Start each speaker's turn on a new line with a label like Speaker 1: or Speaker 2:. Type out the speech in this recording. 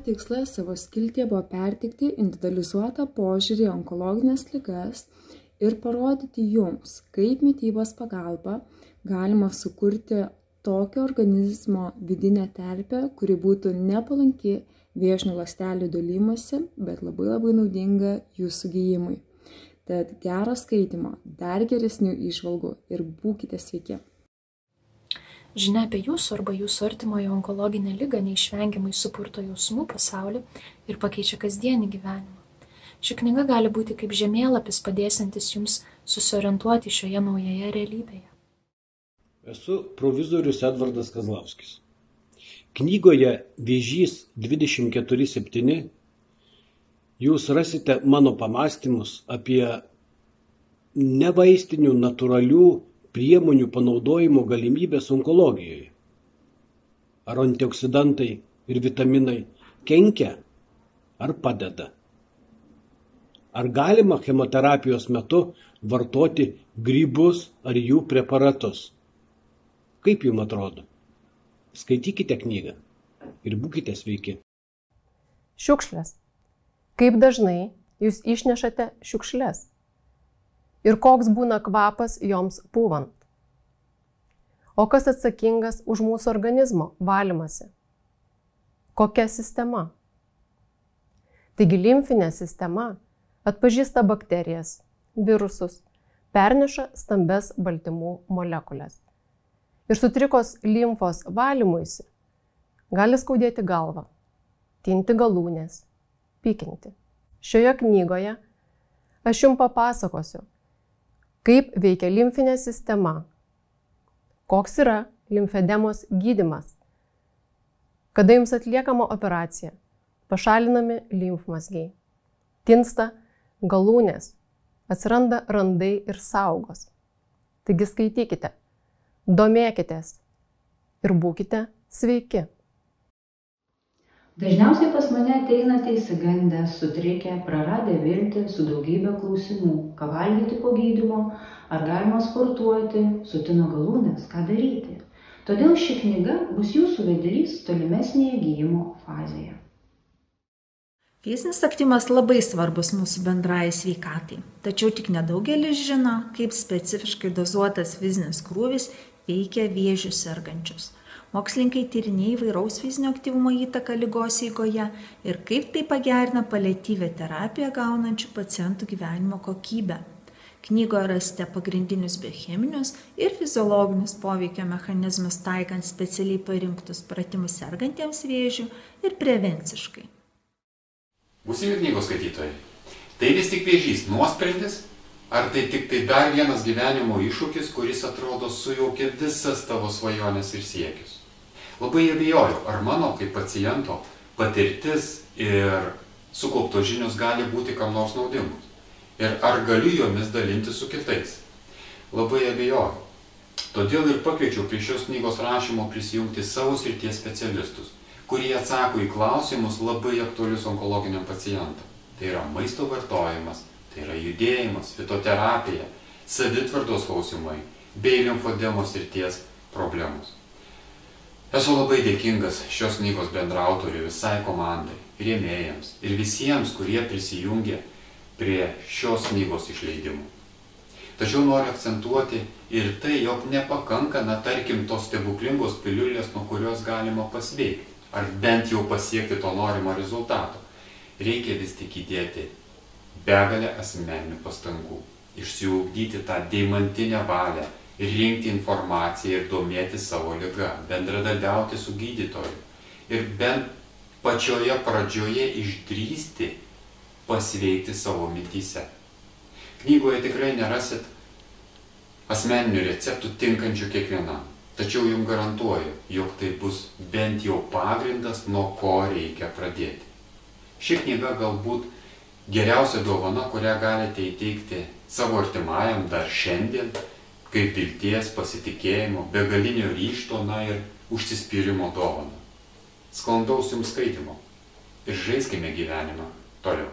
Speaker 1: tikslas savo skiltyje buvo perteikti individualizuotą požiūrį į onkologines ligas ir parodyti jums, kaip mitybos pagalba galima sukurti tokio organizmo vidinę terpę, kuri būtų nepalanki vėžinių ląstelių dalymasi, bet labai naudinga jūsų gijimui. Tad gero skaitymo, dar geresnių įžvalgų ir būkite sveiki.
Speaker 2: Žinia apie jūsų arba jūsų artimojo onkologinę ligą neišvengiamai supurto jausmų pasaulį ir pakeičia kasdienį gyvenimą. Ši knyga gali būti kaip žemėlapis padėsiantis jums susiorientuoti šioje naujoje realybėje.
Speaker 3: Esu provizorius Edvardas Kazlauskis. Knygoje Vėžys 24/7 jūs rasite mano pamąstymus apie nevaistinių natūralių priemonių panaudojimo galimybės onkologijoje. Ar antioksidantai ir vitaminai kenkia ar padeda? Ar galima chemoterapijos metu vartoti grybus ar jų preparatus? Kaip jums atrodo? Skaitykite knygą ir būkite sveiki.
Speaker 4: Šiukšlės. Kaip dažnai jūs išnešate šiukšles? Ir koks būna kvapas joms pūvant? O kas atsakingas už mūsų organizmo valymasi? Kokia sistema? Taigi limfinė sistema atpažįsta bakterijas, virusus, perneša stambes baltymų molekulės. Ir sutrikus limfos valymuisi gali skaudėti galvą, tinti galūnės, pykinti. Šioje knygoje aš jums papasakosiu, kaip veikia limfinė sistema, koks yra limfedemos gydymas, kada jums atliekama operacija, pašalinami limfmazgiai, tinsta galūnės, atsiranda randai ir saugos. Taigi skaitykite, domėkitės ir būkite sveiki.
Speaker 5: Dažniausiai pas mane ateinate išsigandę, sutrikę, praradę viltį, su daugybė klausimų, ką valgyti po gydymo, ar galima sportuoti, sutino galūnės, ką daryti. Todėl ši knyga bus jūsų vedlys tolimesnėje gijimo fazėje.
Speaker 6: Fizinis aktyvumas labai svarbus mūsų bendrai sveikatai, tačiau tik nedaugelis žino, kaip specifiškai dozuotas fizinis krūvis veikia vėžiu sergančius. Mokslininkai tyrinėja įvairaus fizinio aktyvumo įtaką ligos eigoje ir kaip tai pagerina paliatyvią terapiją gaunančių pacientų gyvenimo kokybę. Knygoje rasite pagrindinius biocheminius ir fiziologinius poveikio mechanizmus taikant specialiai parinktus pratimus sergantiems vėžiu ir prevenciškai.
Speaker 7: Būsimi knygos skaitytojai, tai vis tik vėžys nuosprendis, ar tai tik tai dar vienas gyvenimo iššūkis, kuris atrodo sujaukia visas tavo svajonės ir siekius? Labai abejoju, ar mano kaip paciento patirtis ir sukauptos žinios gali būti kam nors naudingos. Ir ar galiu jomis dalinti su kitais? Labai abejoju. Todėl ir pakviečiau prie šios knygos rašymo prisijungti savo srities specialistus, kurie atsako į klausimus labai aktualius onkologiniam pacientam. Tai yra maisto vartojimas, tai yra judėjimas, fitoterapija, savitvardos klausimai bei limfodemos srities problemos. Esu labai dėkingas šios knygos bendraautoriui, visai komandai, rėmėjams ir visiems, kurie prisijungė prie šios knygos išleidimų. Tačiau noriu akcentuoti ir tai, jog nepakanka, tarkim, tos stebuklingos piliulės, nuo kurios galima pasveikti, ar bent jau pasiekti to norimo rezultato. Reikia vis tik įdėti begalę asmeninių pastangų, išsiugdyti tą deimantinę valią ir rinkti informaciją ir domėti savo liga, bendradarbiauti su gydytoju ir bent pačioje pradžioje išdrįsti pasveikti savo mintyse. Knygoje tikrai nerasit asmeninių receptų tinkančių kiekvienam, tačiau jums garantuoju, jog tai bus bent jau pagrindas, nuo ko reikia pradėti. Ši knyga galbūt geriausia dovana, kurią galite įteikti savo artimajam dar šiandien, kaip vilties, pasitikėjimo, begalinio ryžto, ir užsispyrimo dovana. Sklandaus jums skaitimo ir žaiskime gyvenimą toliau.